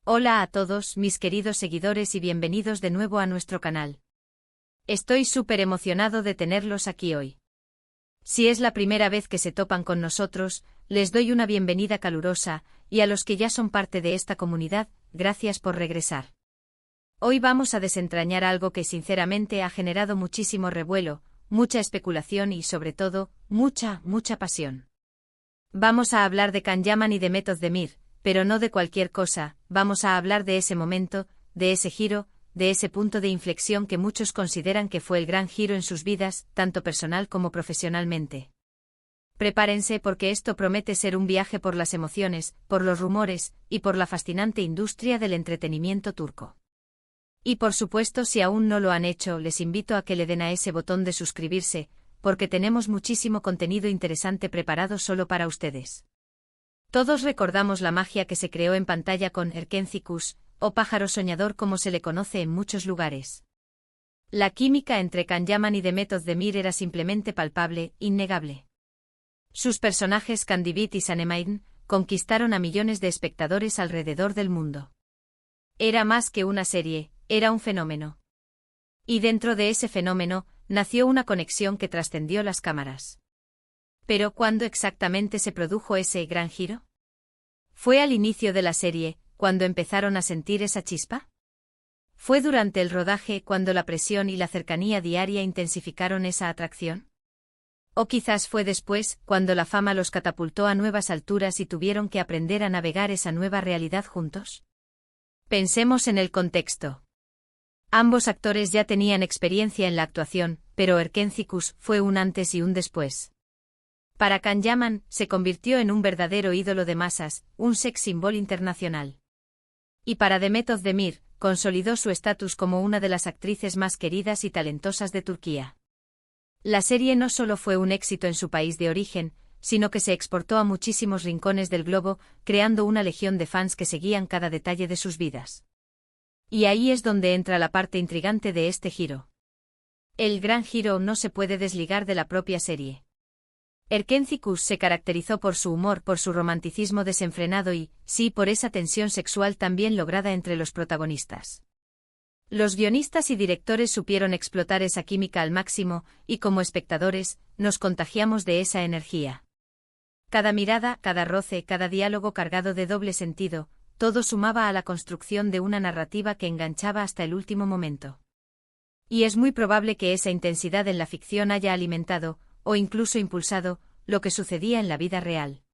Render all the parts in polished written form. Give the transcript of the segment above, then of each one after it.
Hola a todos mis queridos seguidores y bienvenidos de nuevo a nuestro canal. Estoy súper emocionado de tenerlos aquí hoy. Si es la primera vez que se topan con nosotros, les doy una bienvenida calurosa, y a los que ya son parte de esta comunidad, gracias por regresar. Hoy vamos a desentrañar algo que sinceramente ha generado muchísimo revuelo, mucha especulación y sobre todo, mucha pasión. Vamos a hablar de Can Yaman y de Method Demir, pero no de cualquier cosa, vamos a hablar de ese momento, de ese giro, de ese punto de inflexión que muchos consideran que fue el gran giro en sus vidas, tanto personal como profesionalmente. Prepárense porque esto promete ser un viaje por las emociones, por los rumores, y por la fascinante industria del entretenimiento turco. Y por supuesto, si aún no lo han hecho, les invito a que le den a ese botón de suscribirse, porque tenemos muchísimo contenido interesante preparado solo para ustedes. Todos recordamos la magia que se creó en pantalla con Erkenci-Kuş, o pájaro soñador como se le conoce en muchos lugares. La química entre Can Yaman y Method Demir era simplemente palpable, innegable. Sus personajes Candivit y Sanemeyn conquistaron a millones de espectadores alrededor del mundo. Era más que una serie, era un fenómeno. Y dentro de ese fenómeno, nació una conexión que trascendió las cámaras. ¿Pero cuándo exactamente se produjo ese gran giro? ¿Fue al inicio de la serie, cuando empezaron a sentir esa chispa? ¿Fue durante el rodaje cuando la presión y la cercanía diaria intensificaron esa atracción? ¿O quizás fue después, cuando la fama los catapultó a nuevas alturas y tuvieron que aprender a navegar esa nueva realidad juntos? Pensemos en el contexto. Ambos actores ya tenían experiencia en la actuación, pero Erkenci-Kuş fue un antes y un después. Para Can Yaman, se convirtió en un verdadero ídolo de masas, un sex symbol internacional. Y para Method Demir, consolidó su estatus como una de las actrices más queridas y talentosas de Turquía. La serie no solo fue un éxito en su país de origen, sino que se exportó a muchísimos rincones del globo, creando una legión de fans que seguían cada detalle de sus vidas. Y ahí es donde entra la parte intrigante de este giro. El gran giro no se puede desligar de la propia serie. Erkenci-Kuş se caracterizó por su humor, por su romanticismo desenfrenado y, sí, por esa tensión sexual también lograda entre los protagonistas. Los guionistas y directores supieron explotar esa química al máximo, y como espectadores, nos contagiamos de esa energía. Cada mirada, cada roce, cada diálogo cargado de doble sentido, todo sumaba a la construcción de una narrativa que enganchaba hasta el último momento. Y es muy probable que esa intensidad en la ficción haya alimentado, o incluso impulsado, lo que sucedía en la vida real.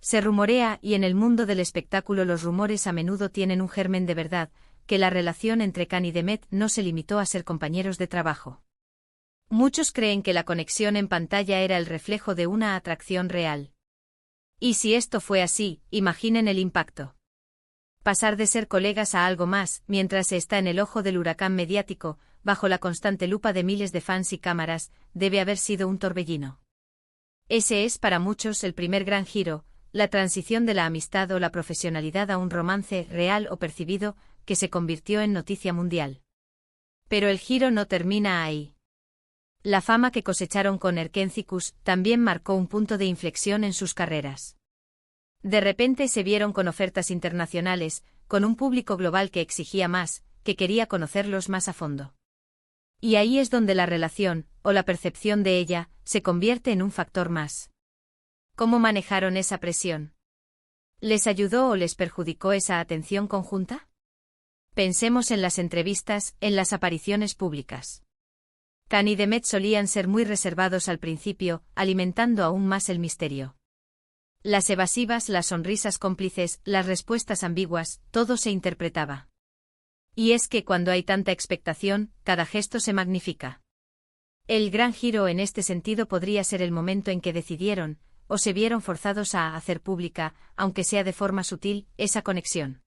Se rumorea, y en el mundo del espectáculo los rumores a menudo tienen un germen de verdad, que la relación entre Can y Demet no se limitó a ser compañeros de trabajo. Muchos creen que la conexión en pantalla era el reflejo de una atracción real. Y si esto fue así, imaginen el impacto. Pasar de ser colegas a algo más, mientras se está en el ojo del huracán mediático, bajo la constante lupa de miles de fans y cámaras, debe haber sido un torbellino. Ese es para muchos el primer gran giro, la transición de la amistad o la profesionalidad a un romance real o percibido, que se convirtió en noticia mundial. Pero el giro no termina ahí. La fama que cosecharon con Erkenci-Kuş también marcó un punto de inflexión en sus carreras. De repente se vieron con ofertas internacionales, con un público global que exigía más, que quería conocerlos más a fondo. Y ahí es donde la relación, o la percepción de ella, se convierte en un factor más. ¿Cómo manejaron esa presión? ¿Les ayudó o les perjudicó esa atención conjunta? Pensemos en las entrevistas, en las apariciones públicas. Can y Demet solían ser muy reservados al principio, alimentando aún más el misterio. Las evasivas, las sonrisas cómplices, las respuestas ambiguas, todo se interpretaba. Y es que cuando hay tanta expectación, cada gesto se magnifica. El gran giro en este sentido podría ser el momento en que decidieron, o se vieron forzados a hacer pública, aunque sea de forma sutil, esa conexión.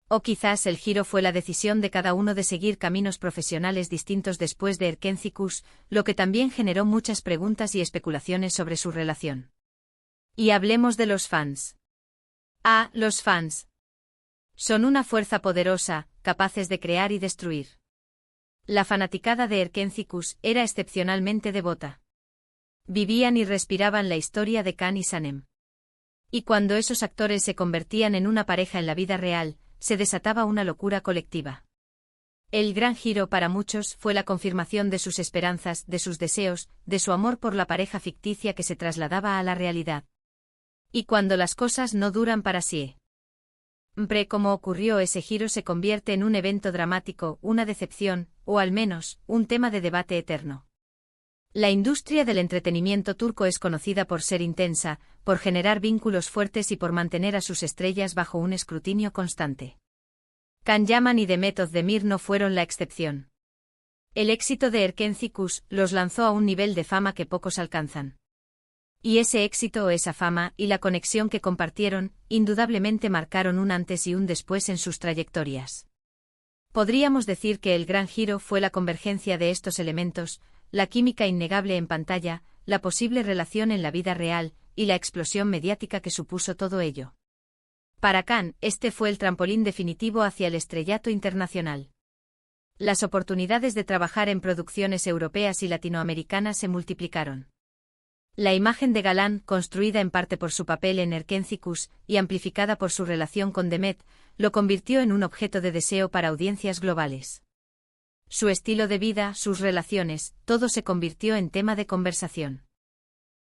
O quizás el giro fue la decisión de cada uno de seguir caminos profesionales distintos después de Erkenci-Kuş, lo que también generó muchas preguntas y especulaciones sobre su relación. Y hablemos de los fans. Los fans. Son una fuerza poderosa, capaces de crear y destruir. La fanaticada de Erkenci-Kuş era excepcionalmente devota. Vivían y respiraban la historia de Can y Sanem. Y cuando esos actores se convertían en una pareja en la vida real, se desataba una locura colectiva. El gran giro para muchos fue la confirmación de sus esperanzas, de sus deseos, de su amor por la pareja ficticia que se trasladaba a la realidad. Y cuando las cosas no duran para siempre como ocurrió, ese giro se convierte en un evento dramático, una decepción, o al menos, un tema de debate eterno. La industria del entretenimiento turco es conocida por ser intensa, por generar vínculos fuertes y por mantener a sus estrellas bajo un escrutinio constante. Can Yaman y Demet Özdemir no fueron la excepción. El éxito de Erkenci Kuş los lanzó a un nivel de fama que pocos alcanzan. Y ese éxito o esa fama, y la conexión que compartieron, indudablemente marcaron un antes y un después en sus trayectorias. Podríamos decir que el gran giro fue la convergencia de estos elementos, la química innegable en pantalla, la posible relación en la vida real, y la explosión mediática que supuso todo ello. Para Can, este fue el trampolín definitivo hacia el estrellato internacional. Las oportunidades de trabajar en producciones europeas y latinoamericanas se multiplicaron. La imagen de galán, construida en parte por su papel en Erkenci Kuş y amplificada por su relación con Demet, lo convirtió en un objeto de deseo para audiencias globales. Su estilo de vida, sus relaciones, todo se convirtió en tema de conversación.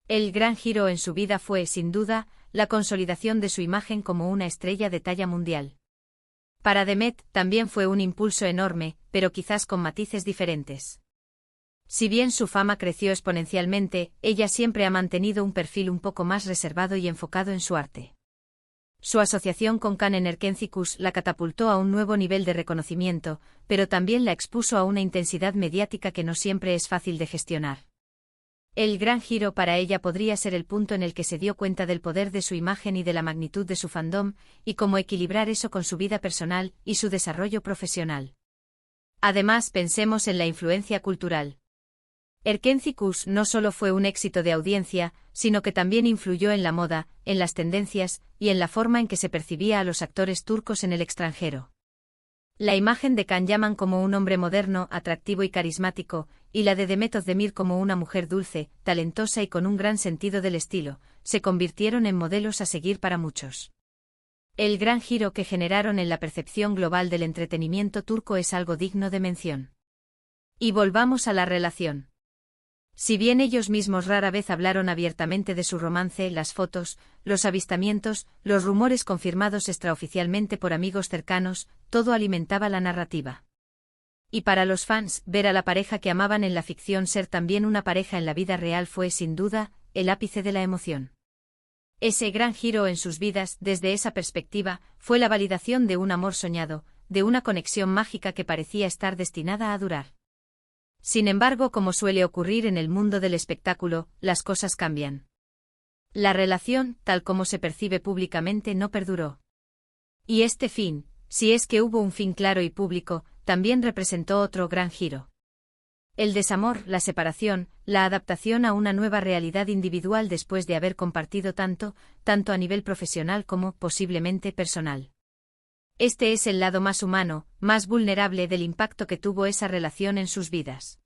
El gran giro en su vida fue, sin duda, la consolidación de su imagen como una estrella de talla mundial. Para Demet también fue un impulso enorme, pero quizás con matices diferentes. Si bien su fama creció exponencialmente, ella siempre ha mantenido un perfil un poco más reservado y enfocado en su arte. Su asociación con Can en Erkenci Kuş la catapultó a un nuevo nivel de reconocimiento, pero también la expuso a una intensidad mediática que no siempre es fácil de gestionar. El gran giro para ella podría ser el punto en el que se dio cuenta del poder de su imagen y de la magnitud de su fandom, y cómo equilibrar eso con su vida personal y su desarrollo profesional. Además, pensemos en la influencia cultural. Erkenci Kuş no solo fue un éxito de audiencia, sino que también influyó en la moda, en las tendencias, y en la forma en que se percibía a los actores turcos en el extranjero. La imagen de Can Yaman como un hombre moderno, atractivo y carismático, y la de Demet Özdemir como una mujer dulce, talentosa y con un gran sentido del estilo, se convirtieron en modelos a seguir para muchos. El gran giro que generaron en la percepción global del entretenimiento turco es algo digno de mención. Y volvamos a la relación. Si bien ellos mismos rara vez hablaron abiertamente de su romance, las fotos, los avistamientos, los rumores confirmados extraoficialmente por amigos cercanos, todo alimentaba la narrativa. Y para los fans, ver a la pareja que amaban en la ficción ser también una pareja en la vida real fue, sin duda, el ápice de la emoción. Ese gran giro en sus vidas, desde esa perspectiva, fue la validación de un amor soñado, de una conexión mágica que parecía estar destinada a durar. Sin embargo, como suele ocurrir en el mundo del espectáculo, las cosas cambian. La relación, tal como se percibe públicamente, no perduró. Y este fin, si es que hubo un fin claro y público, también representó otro gran giro. El desamor, la separación, la adaptación a una nueva realidad individual después de haber compartido tanto a nivel profesional como, posiblemente, personal. Este es el lado más humano, más vulnerable del impacto que tuvo esa relación en sus vidas.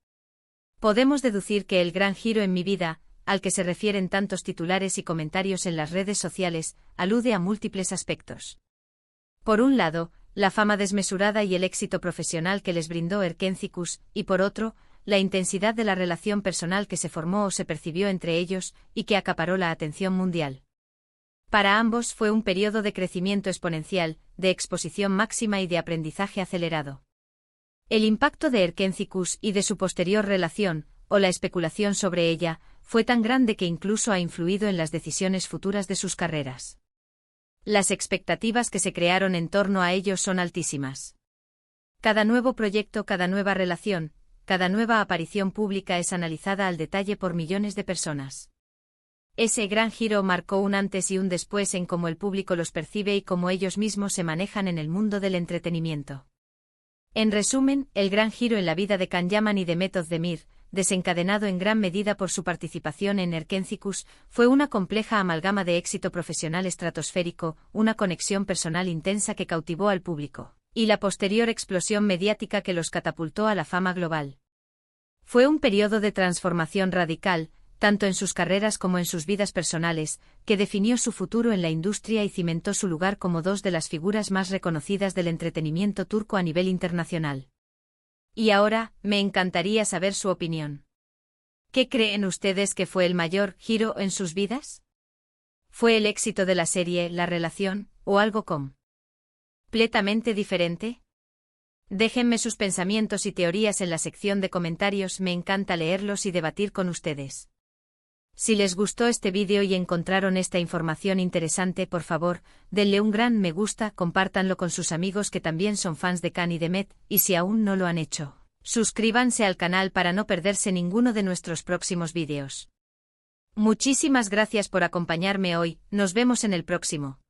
Podemos deducir que el gran giro en mi vida, al que se refieren tantos titulares y comentarios en las redes sociales, alude a múltiples aspectos. Por un lado, la fama desmesurada y el éxito profesional que les brindó Erkenci Kuş, y por otro, la intensidad de la relación personal que se formó o se percibió entre ellos, y que acaparó la atención mundial. Para ambos fue un periodo de crecimiento exponencial, de exposición máxima y de aprendizaje acelerado. El impacto de Erkenci Kuş y de su posterior relación, o la especulación sobre ella, fue tan grande que incluso ha influido en las decisiones futuras de sus carreras. Las expectativas que se crearon en torno a ellos son altísimas. Cada nuevo proyecto, cada nueva relación, cada nueva aparición pública es analizada al detalle por millones de personas. Ese gran giro marcó un antes y un después en cómo el público los percibe y cómo ellos mismos se manejan en el mundo del entretenimiento. En resumen, el gran giro en la vida de Can Yaman y Demet Özdemir, desencadenado en gran medida por su participación en Erkenci Kuş, fue una compleja amalgama de éxito profesional estratosférico, una conexión personal intensa que cautivó al público, y la posterior explosión mediática que los catapultó a la fama global. Fue un periodo de transformación radical, tanto en sus carreras como en sus vidas personales, que definió su futuro en la industria y cimentó su lugar como dos de las figuras más reconocidas del entretenimiento turco a nivel internacional. Y ahora, me encantaría saber su opinión. ¿Qué creen ustedes que fue el mayor giro en sus vidas? ¿Fue el éxito de la serie, la relación, o algo completamente diferente? Déjenme sus pensamientos y teorías en la sección de comentarios, me encanta leerlos y debatir con ustedes. Si les gustó este vídeo y encontraron esta información interesante, por favor, denle un gran me gusta, compártanlo con sus amigos que también son fans de Can y de Met, y si aún no lo han hecho, suscríbanse al canal para no perderse ninguno de nuestros próximos vídeos. Muchísimas gracias por acompañarme hoy, nos vemos en el próximo.